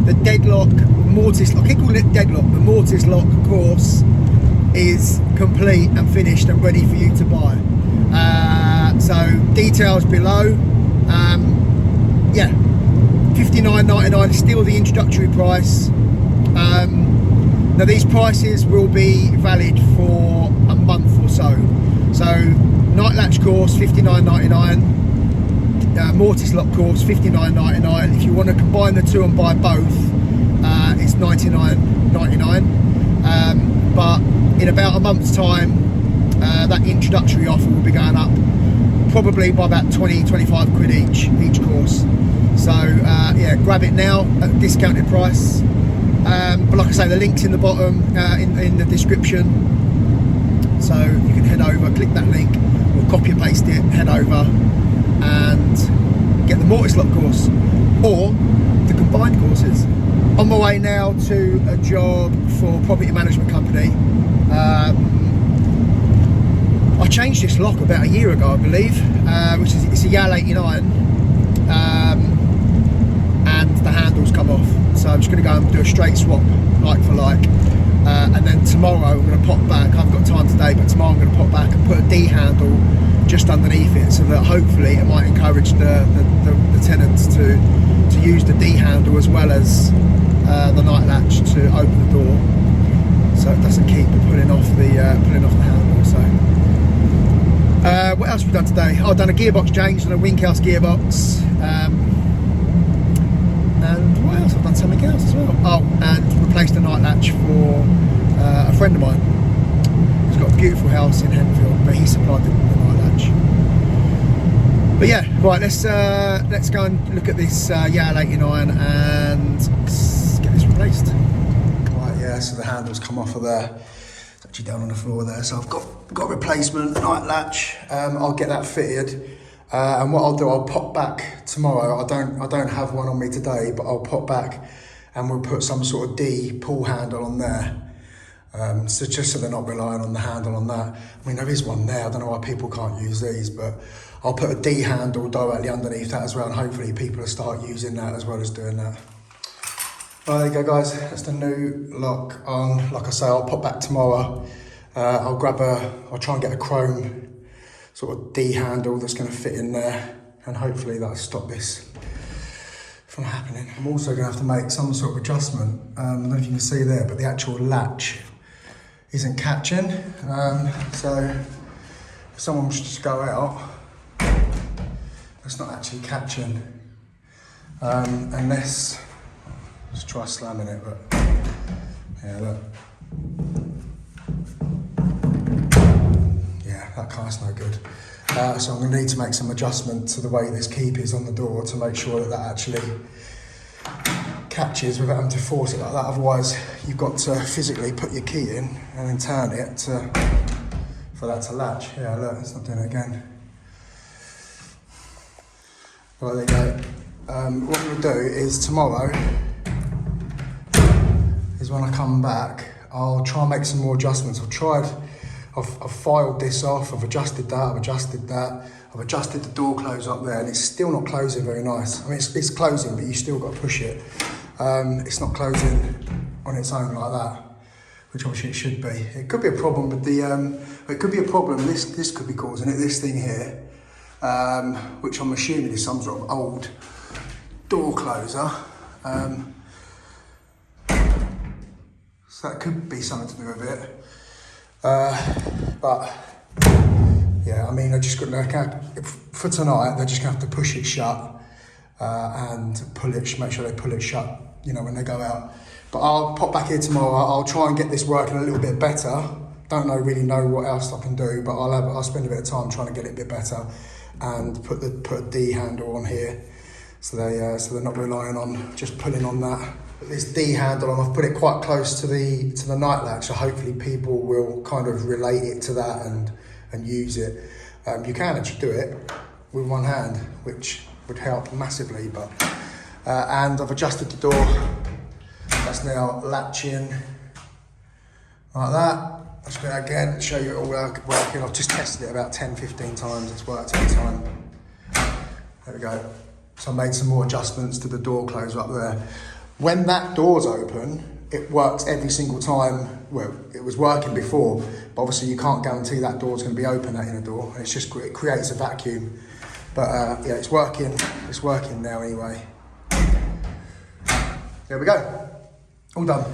the Deadlock Mortice Lock, I keep calling it Deadlock, the Mortice Lock course is complete and finished and ready for you to buy. So details below. Yeah, $59.99 is still the introductory price. Now these prices will be valid for a month or so. So Nightlatch course $59.99. Mortice Lock course $59.99. If you want to combine the two and buy both, it's $99.99. But in about a month's time, that introductory offer will be going up probably by about 20-25 quid each course. So yeah, grab it now at a discounted price. But like I say, the link's in the bottom, in the description, so you can head over, click that link, or copy and paste it, head over and get the Mortice Lock course or the combined courses. On my way now to a job for a property management company. I changed this lock about a year ago, I believe, which is, it's a YAL 89, and the handles come off. So I'm just going to go and do a straight swap, like for like, and then tomorrow I'm going to pop back. I haven't got time today, but tomorrow I'm going to pop back and put a D handle just underneath it, so that hopefully it might encourage the tenants to use the D handle as well as the night latch to open the door, so it doesn't keep pulling off the handle. So what else have we done today? I've done a gearbox change and a Winkhouse gearbox. And what else? I've done something else as well. Oh, and replaced the night latch for a friend of mine. He's got a beautiful house in Henfield, but he supplied the night latch. But yeah, right, let's go and look at this YAL 89 and get this replaced. Right, yeah, so the handle's come off of there. It's actually down on the floor there. So I've got a replacement night latch. I'll get that fitted. And what I'll do, I'll pop back tomorrow. I don't have one on me today, but I'll pop back and we'll put some sort of D pull handle on there. So just so they're not relying on the handle on that. I mean, there is one there. I don't know why people can't use these, but I'll put a D handle directly underneath that as well, and hopefully people will start using that as well as doing that. Well, there you go, guys. That's the new lock on. Like I say, I'll pop back tomorrow. I'll try and get a chrome sort of D handle that's going to fit in there, and hopefully that'll stop this from happening. I'm also going to have to make some sort of adjustment. I don't know if you can see there, but the actual latch isn't catching. So if someone was to just go out, it's not actually catching. Unless, let's try slamming it, but yeah, look. That car's no good. So I'm going to need to make some adjustment to the way this keep is on the door to make sure that actually catches without having to force it like that. Otherwise, you've got to physically put your key in and then turn it for that to latch. Yeah, look, it's not doing it again. Right, there you go. What we'll do is tomorrow is when I come back, I'll try and make some more adjustments. I've filed this off, I've adjusted that, I've adjusted the door close up there, and it's still not closing very nice. I mean, it's closing, but you still got to push it. It's not closing on its own like that, which obviously it should be. It could be a problem with the, it could be a problem, this could be causing it, this thing here, which I'm assuming is some sort of old door closer. So that could be something to do with it. But yeah, I mean, they're just going to, for tonight, they're just going to have to push it shut and pull it, make sure they pull it shut, you know, when they go out. But I'll pop back here tomorrow. I'll try and get this working a little bit better. Don't really know what else I can do, but I'll spend a bit of time trying to get it a bit better and put a D handle on here, so they're not relying on just pulling on that. This D handle on, I've put it quite close to the night latch, so hopefully people will kind of relate it to that and use it. You can actually do it with one hand, which would help massively. But and I've adjusted the door. That's now latching like that. Let's do that again, show you it all working. I've just tested it about 10-15 times. It's worked every time. There we go. So I made some more adjustments to the door closer up there. When that door's open, it works every single time. Well, it was working before, but obviously you can't guarantee that door's going to be open, that inner door. It's just, it creates a vacuum. But yeah, it's working now anyway. There we go, all done.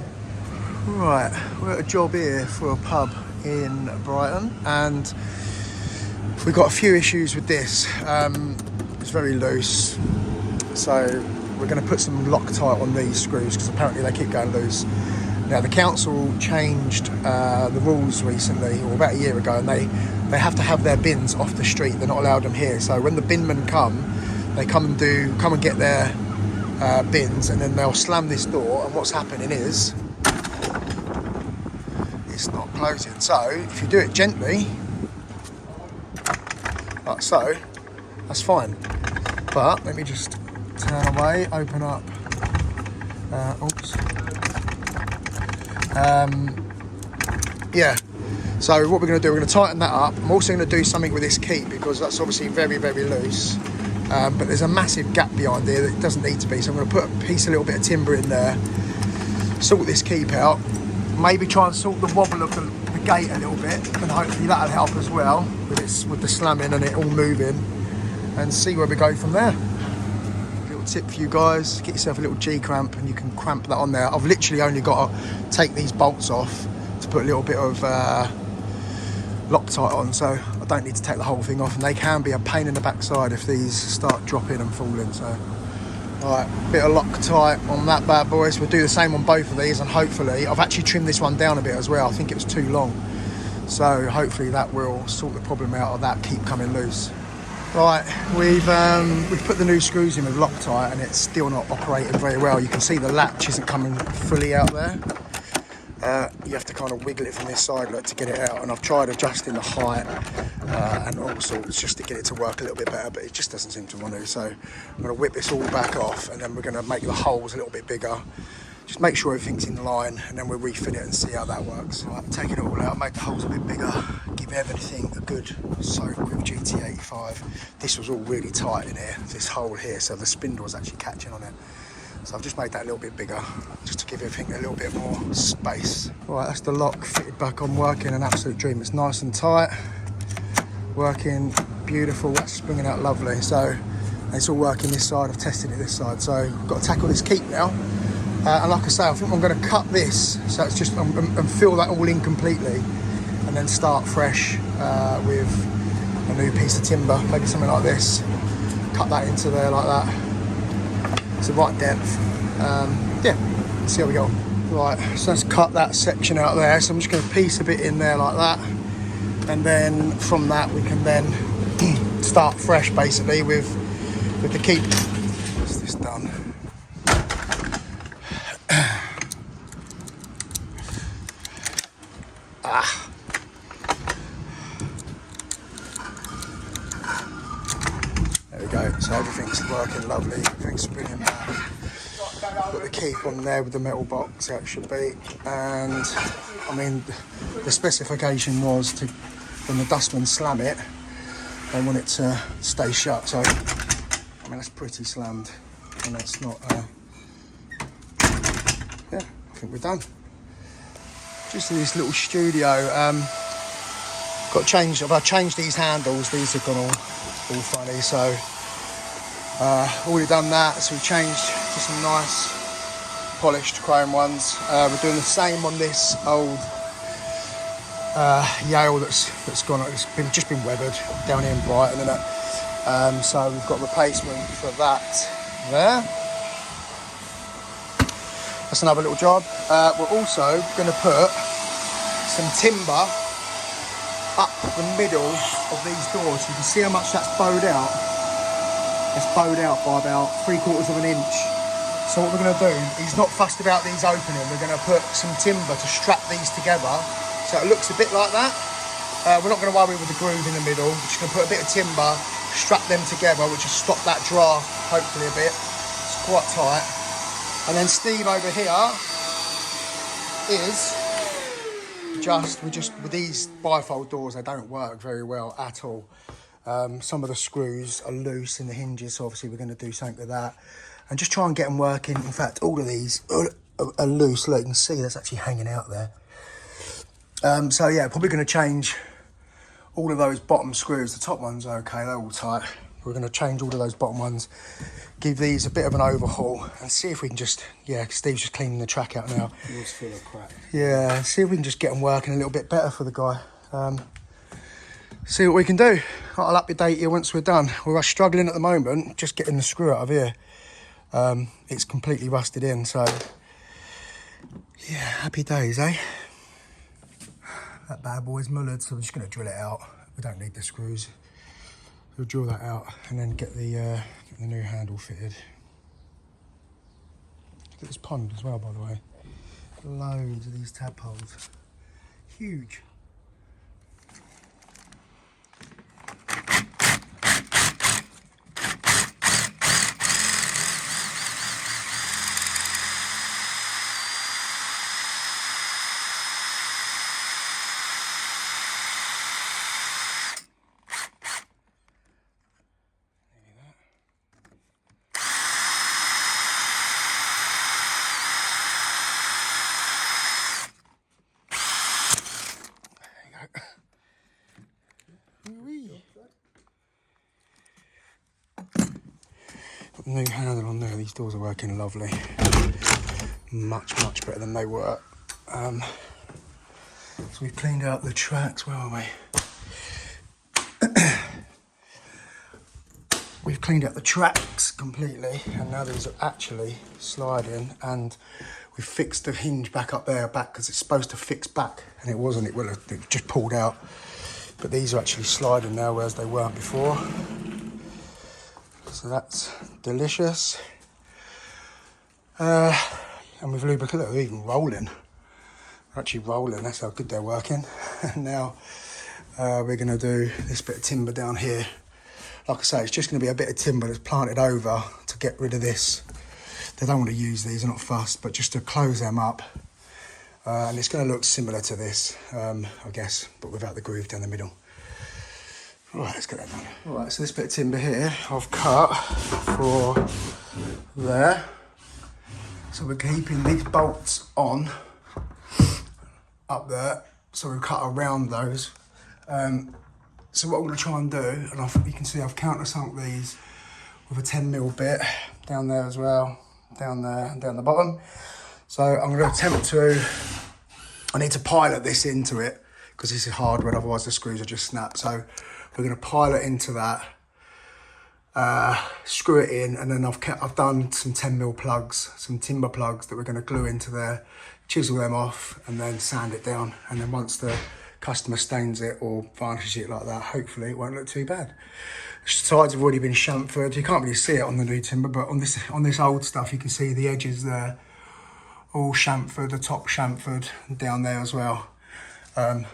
Right, we're at a job here for a pub in Brighton, and we've got a few issues with this. It's very loose, so we're going to put some Loctite on these screws because apparently they keep going loose. Now the council changed the rules recently, or about a year ago, and they have to have their bins off the street. They're not allowed them here. So when the binmen come, they come and get their bins, and then they'll slam this door. And what's happening is it's not closing. So if you do it gently, like so, that's fine. But let me just turn away, open up. Oops. Yeah. So what we're going to do, we're going to tighten that up. I'm also going to do something with this keep because that's obviously very, very loose. But there's a massive gap behind here that doesn't need to be. So I'm going to put a little bit of timber in there, sort this keep out, maybe try and sort the wobble of the gate a little bit, and hopefully that'll help as well with the slamming and it all moving, and see where we go from there. Little tip for you guys: get yourself a little G clamp and you can cramp that on there. I've literally only got to take these bolts off to put a little bit of Loctite on, so I don't need to take the whole thing off, and they can be a pain in the backside if these start dropping and falling. So alright, bit of Loctite on that bad boy. So we'll do the same on both of these, and hopefully I've actually trimmed this one down a bit as well. I think it was too long, so hopefully that will sort the problem out of that keep coming loose. Right, we've put the new screws in with Loctite, and it's still not operating very well. You can see the latch isn't coming fully out there. You have to kind of wiggle it from this side, look, to get it out, and I've tried adjusting the height and all sorts just to get it to work a little bit better, but it just doesn't seem to want to. So I'm going to whip this all back off, and then we're going to make the holes a little bit bigger, just make sure everything's in line, and then we'll refit it and see how that works. Right, taking it all out, make the holes a bit bigger, give everything a good soak with GT85. This was all really tight in here, this hole here, so the spindle was actually catching on it. So I've just made that a little bit bigger, just to give everything a little bit more space. Right, that's the lock fitted back on, working an absolute dream. It's nice and tight, working beautiful, that's springing out lovely. So it's all working this side, I've tested it this side. So I've got to tackle this keep now. And like I say, I think I'm going to cut this, so it's just, and fill that all in completely, and then start fresh with a new piece of timber, maybe something like this. Cut that into there like that. It's the right depth. Yeah, let's see how we go. Right, so let's cut that section out there. So I'm just going to piece a bit in there like that, and then from that we can then start fresh basically with the keep. What's this done? So everything's working lovely, everything's spinning back. Got the keep on there with the metal box, how it should be. And I mean, the specification was to, when the dustmen slam it, they want it to stay shut. So, I mean, that's pretty slammed, and that's not, yeah, I think we're done. Just in this little studio, got changed, I've changed these handles, these have gone all funny, so already done that, so we changed to some nice polished chrome ones. We're doing the same on this old Yale that's gone, it's just been weathered down here in Brighton, and so we've got replacement for that there. That's another little job. We're also going to put some timber up the middle of these doors. You can see how much that's bowed out. It's bowed out by about 3/4 of an inch. So what we're going to do, he's not fussed about these opening. We're going to put some timber to strap these together, so it looks a bit like that. We're not going to worry with the groove in the middle. We're just going to put a bit of timber, strap them together, which will stop that draft hopefully a bit. It's quite tight. And then Steve over here is with these bifold doors, they don't work very well at all. Some of the screws are loose in the hinges, so obviously we're going to do something with that. and just try and get them working. In fact, all of these are loose. Look, you can see that's actually hanging out there. So yeah, probably going to change all of those bottom screws. The top ones are okay, they're all tight. We're going to change all of those bottom ones, give these a bit of an overhaul, and see if we can just, yeah, Steve's just cleaning the track out now. It was full of crap. Yeah, see if we can just get them working a little bit better for the guy. See what we can do. I'll update you once we're done. We're struggling at the moment, just getting the screw out of here. It's completely rusted in, so yeah, happy days, eh? That bad boy's mullered, so we're just going to drill it out. We don't need the screws. We'll drill that out and then get the new handle fitted. Look at this pond as well, by the way. Loads of these tadpoles. Huge. Put the new handle on there. These doors are working lovely. Much better than they were. So we've cleaned out the tracks. Where are we? We've cleaned out the tracks completely, and now these are actually sliding, and we've fixed the hinge back up there because it's supposed to fix back, and it wasn't. It just pulled out. But these are actually sliding now, whereas they weren't before. So that's delicious. And we've lubricated. Look, they're even rolling. They're actually rolling. That's how good they're working. And now we're going to do this bit of timber down here. Like I say, it's just going to be a bit of timber that's planted over to get rid of this. They don't want to use these, they're not fussed, but just to close them up. And it's going to look similar to this, I guess, but without the groove down the middle. Right, let's get that done. Right, so this bit of timber here, I've cut for there. So we're keeping these bolts on up there. So we've cut around those. So what I'm going to try and do, and you can see I've countersunk these with a 10mm bit down there as well, down there and down the bottom. So I'm going to attempt to, I need to pilot this into it because this is hardwood, otherwise the screws will just snap. So we're going to pilot into that, screw it in, and then I've done some 10mm plugs, some timber plugs that we're going to glue into there, chisel them off and then sand it down. And then once the customer stains it or varnishes it like that, hopefully it won't look too bad. The sides have already been chamfered. You can't really see it on the new timber, but on this old stuff you can see the edges there all chamfered, the top chamfered, and down there as well.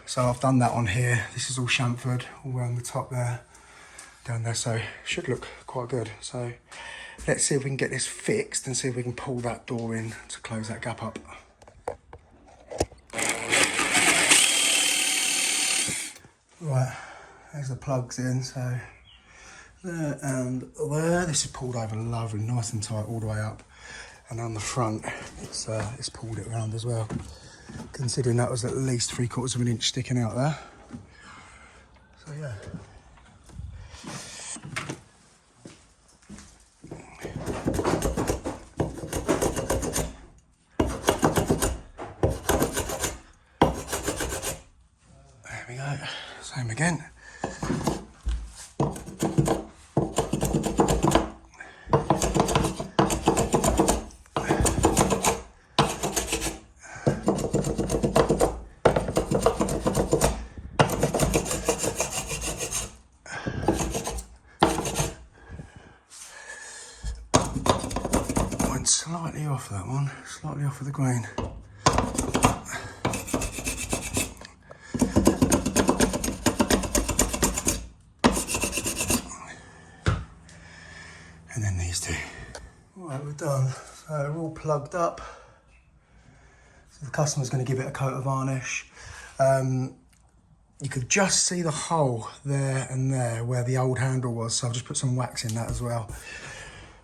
So I've done that on here. This is all chamfered all around the top there, down there, so it should look quite good. So let's see if we can get this fixed and see if we can pull that door in to close that gap up. Right, there's the plugs in, so there and there. This is pulled over lovely, nice and tight all the way up. And on the front, it's pulled it around as well. Considering that was at least 3/4 of an inch sticking out there. So yeah. There we go, same again. Slightly off that one, slightly off of the grain. And then these two. Right, we're done. So we're all plugged up. So the customer's going to give it a coat of varnish. You could just see the hole there and there where the old handle was, so I've just put some wax in that as well.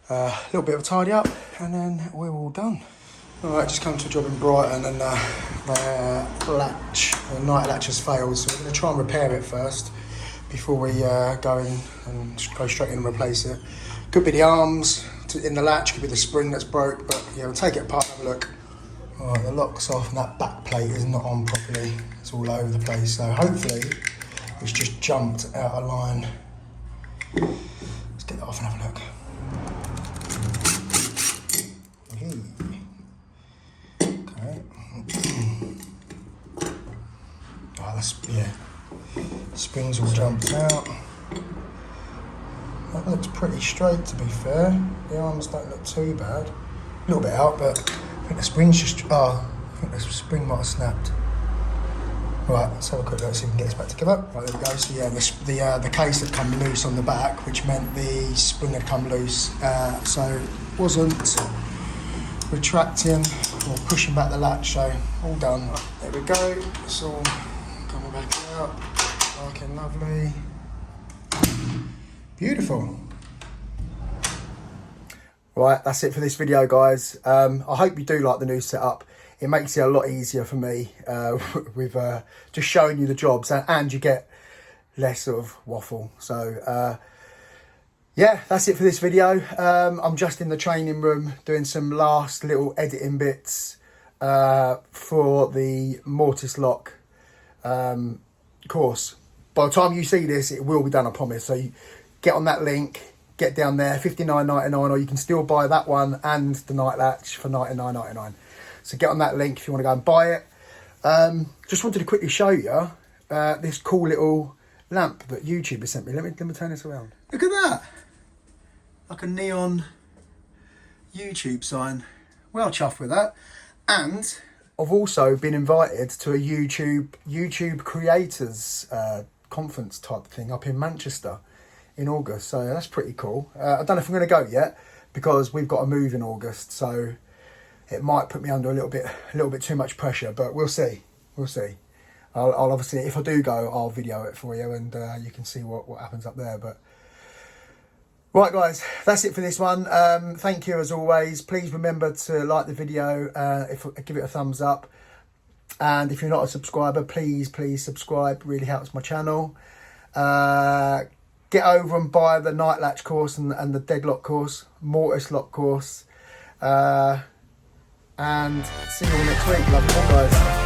A little bit of a tidy up and then we're all done. Alright, just come to a job in Brighton and the night latch has failed, so we're going to try and repair it first before we go in and go straight in and replace it. Could be the arms in the latch, could be the spring that's broke, but yeah, we'll take it apart and have a look. Alright, the lock's off and that back plate is not on properly. It's all over the place, so hopefully it's just jumped out of line. Let's get that off and have a look. Okay. Oh, that's, yeah. Springs all jumped out. That looks pretty straight, to be fair. The arms don't look too bad. A little bit out, but I think the spring's just, I think the spring might have snapped. Right, let's have a quick look, see if we can get this back together. Right, there we go. So yeah, the case had come loose on the back, which meant the spring had come loose. So it wasn't retracting or pushing back the latch, so all done. There we go. It's all coming back out. Looking lovely. Beautiful. Right, that's it for this video, guys. I hope you do like the new setup. It makes it a lot easier for me with just showing you the jobs, and you get less sort of waffle. So yeah, that's it for this video. I'm just in the training room doing some last little editing bits for the Mortice Lock course. By the time you see this, it will be done, I promise. So you get on that link, get down there, $59.99, or you can still buy that one and the night latch for $99.99. So get on that link if you want to go and buy it. Just wanted to quickly show you this cool little lamp that YouTube has sent me. Let me turn this around. Look at that. Like a neon YouTube sign. Well chuffed with that. And I've also been invited to a YouTube creators conference type thing up in Manchester in August. So that's pretty cool. I don't know if I'm going to go yet because we've got to move in August. So it might put me under a little bit too much pressure, but we'll see. We'll see. I'll obviously, if I do go, I'll video it for you and you can see what happens up there. But right, guys, that's it for this one. Thank you as always. Please remember to like the video, give it a thumbs up. And if you're not a subscriber, please subscribe. It really helps my channel. Get over and buy the Nightlatch course and the Deadlock course, Mortice Lock course. And see you all next week. Love you all, guys.